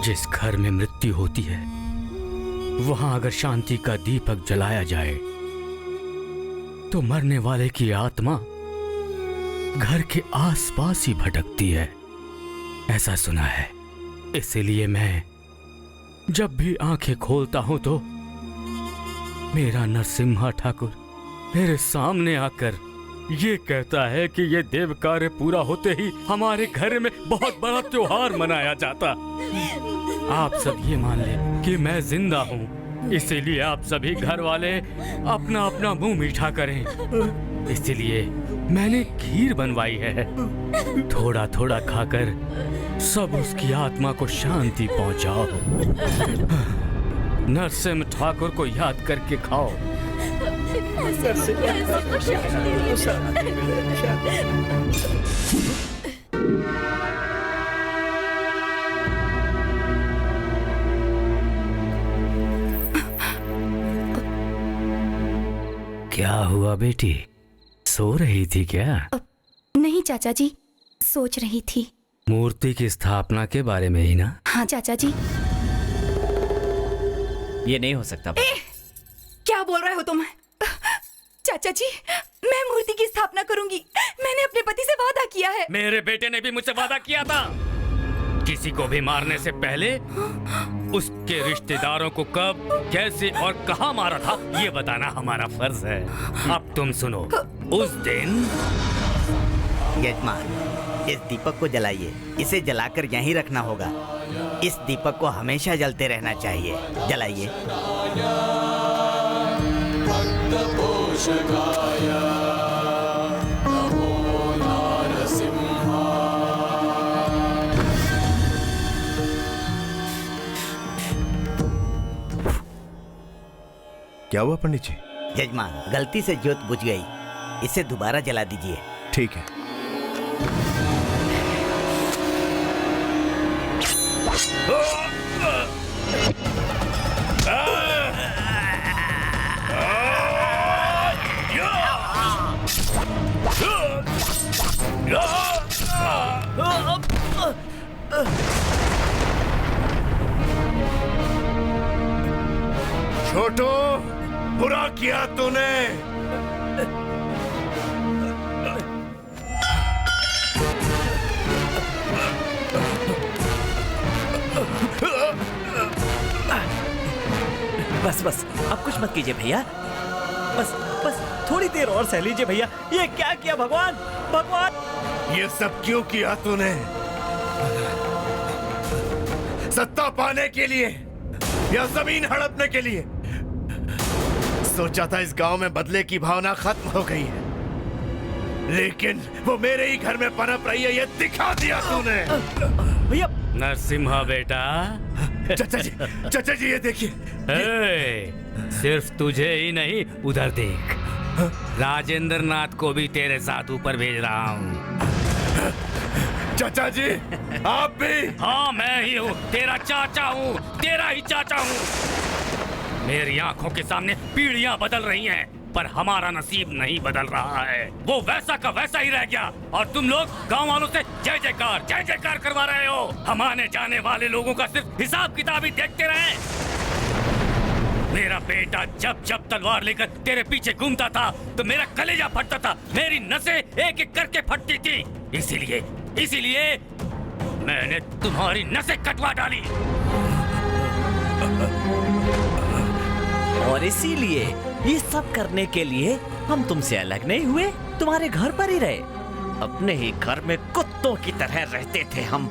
जिस घर में मृत्यु होती है वहां अगर शांति का दीपक जलाया जाए तो मरने वाले की आत्मा घर के आसपास ही भटकती है, ऐसा सुना है। इसीलिए मैं जब भी आंखें खोलता हूं तो मेरा नरसिम्हा ठाकुर मेरे सामने आकर ये कहता है कि ये देव कार्य पूरा होते ही हमारे घर में बहुत बड़ा त्योहार मनाया जाता। आप सब ये मान लें कि मैं जिंदा हूँ, इसीलिए आप सभी घर वाले अपना अपना मुंह मीठा करें। इसीलिए मैंने खीर बनवाई है, थोड़ा थोड़ा खाकर सब उसकी आत्मा को शांति पहुंचाओ। नरसिम्हा ठाकुर को याद करके खाओ। क्या हुआ बेटी, सो रही थी क्या? नहीं चाचा जी, सोच रही थी। मूर्ति की स्थापना के बारे में ही ना? हाँ चाचा जी। ये नहीं हो सकता। क्या बोल रहे हो तुम? चाचा जी, मैं मूर्ति की स्थापना करूंगी। मैंने अपने पति से वादा किया है। मेरे बेटे ने भी मुझसे वादा किया था। किसी को भी मारने से पहले उसके रिश्तेदारों को कब, कैसे और कहां मारा था ये बताना हमारा फर्ज है। अब तुम सुनो। उस दिन यजमान, इस दीपक को जलाइए। इसे जलाकर यहीं रखना होगा। इस दीपक को हमेशा जलते रहना चाहिए। जलाइए। क्या हुआ पंडित जी? यजमान, गलती से ज्योत बुझ गई। इसे दोबारा जला दीजिए। ठीक है। छोटू, बुरा किया तूने। बस बस, अब कुछ मत कीजिए भैया। बस बस थोड़ी देर और सह लीजिए भैया। ये क्या किया भगवान? भगवान, ये सब क्यों किया तूने? सत्ता पाने के लिए या जमीन हड़पने के लिए? सोचा था इस गांव में बदले की भावना खत्म हो गई है, लेकिन वो मेरे ही घर में पनप रही है। ये दिखा दिया तूने। भैया। नरसिम्हा बेटा। चाचा जी ये देखिए। सिर्फ तुझे ही नहीं, उधर देख, राजेंद्र नाथ को भी तेरे साथ ऊपर भेज रहा हूँ। चाचा जी आप भी? हाँ, मैं ही हूँ, तेरा चाचा हूँ, तेरा ही चाचा हूँ। मेरी आंखों के सामने पीढ़ियां बदल रही हैं, पर हमारा नसीब नहीं बदल रहा है। वो वैसा का वैसा ही रह गया और तुम लोग गांव वालों से जय जयकार करवा रहे हो। हम आने जाने वाले लोगों का सिर्फ हिसाब किताब ही देखते रहे। मेरा बेटा जब जब तलवार लेकर तेरे पीछे घूमता था तो मेरा कलेजा फटता था, मेरी नसें एक एक करके फटती थी। इसीलिए मैंने तुम्हारी नसें कटवा डाली। और इसीलिए ये सब करने के लिए हम तुमसे अलग नहीं हुए, तुम्हारे घर पर ही रहे। अपने ही घर में कुत्तों की तरह रहते थे हम।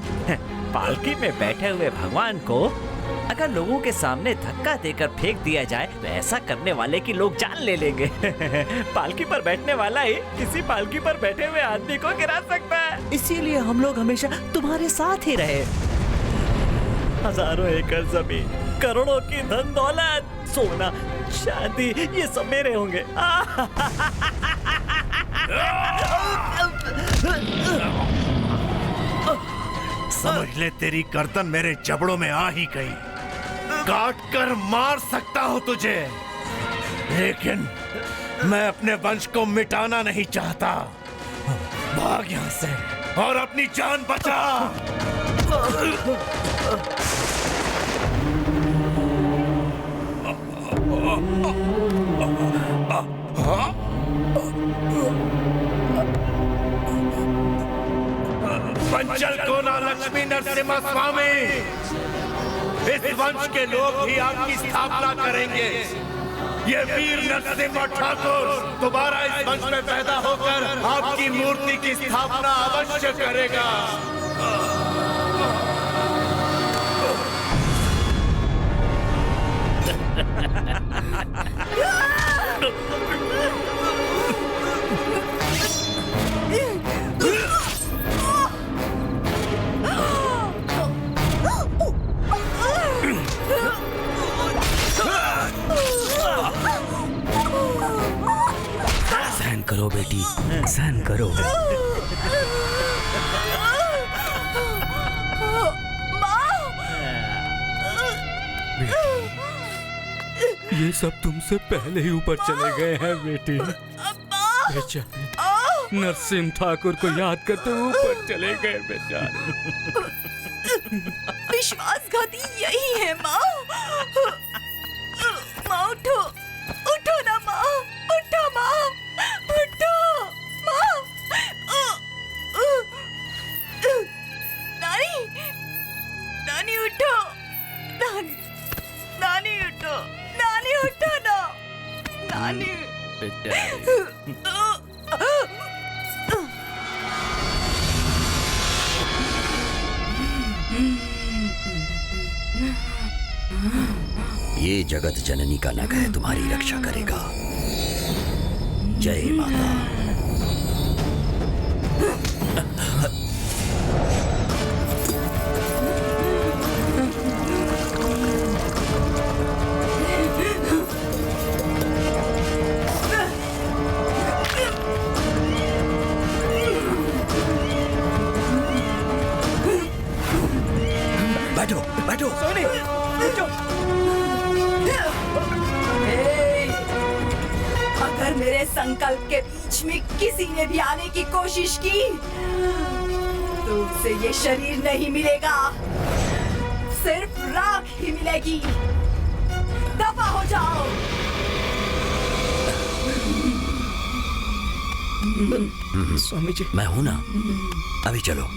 पालकी में बैठे हुए भगवान को अगर लोगों के सामने धक्का देकर फेंक दिया जाए तो ऐसा करने वाले की लोग जान ले लेंगे। पालकी पर बैठने वाला ही किसी पालकी पर बैठे हुए आदमी को गिरा सकता है। इसीलिए हम लोग हमेशा तुम्हारे साथ ही रहे। हजारों एकड़ जमीन, करोड़ों की धन दौलत, सोना, शादी, ये सब मेरे होंगे। समझ ले, तेरी गर्दन मेरे जबड़ों में आ ही गई। काट कर मार सकता हूं तुझे, लेकिन मैं अपने वंश को मिटाना नहीं चाहता। भाग यहां से और अपनी जान बचा। पंचल कोना लक्ष्मी नरसिम्हा स्वामी, इस वंश के लोग ही आपकी स्थापना करेंगे। ये वीर नरसिम्हा ठाकुर दोबारा इस वंश में पैदा होकर आपकी मूर्ति की स्थापना अवश्य करेगा। सहन करो बेटी, सहन करो। ये सब तुमसे पहले ही ऊपर चले गए हैं बेटी। बेचारे नरसिम्हा ठाकुर को याद करते ऊपर चले गए बेचारे। विश्वासघाती यही है माँ। माँ उठो, उठो ना माँ, उठो माँ, उठो माँ। नानी, नानी उठो, नानी, नानी उठो, नानी उठो ना, नानी। ये जगत जननी का नग है, तुम्हारी रक्षा करेगा। जय माता। बैठो बैठो। सोनी, अगर मेरे संकल्प के बीच में किसी ने भी आने की कोशिश की तो उसे ये शरीर नहीं मिलेगा, सिर्फ राख ही मिलेगी। दफा हो जाओ। स्वामी जी, मैं हूं ना, अभी चलो।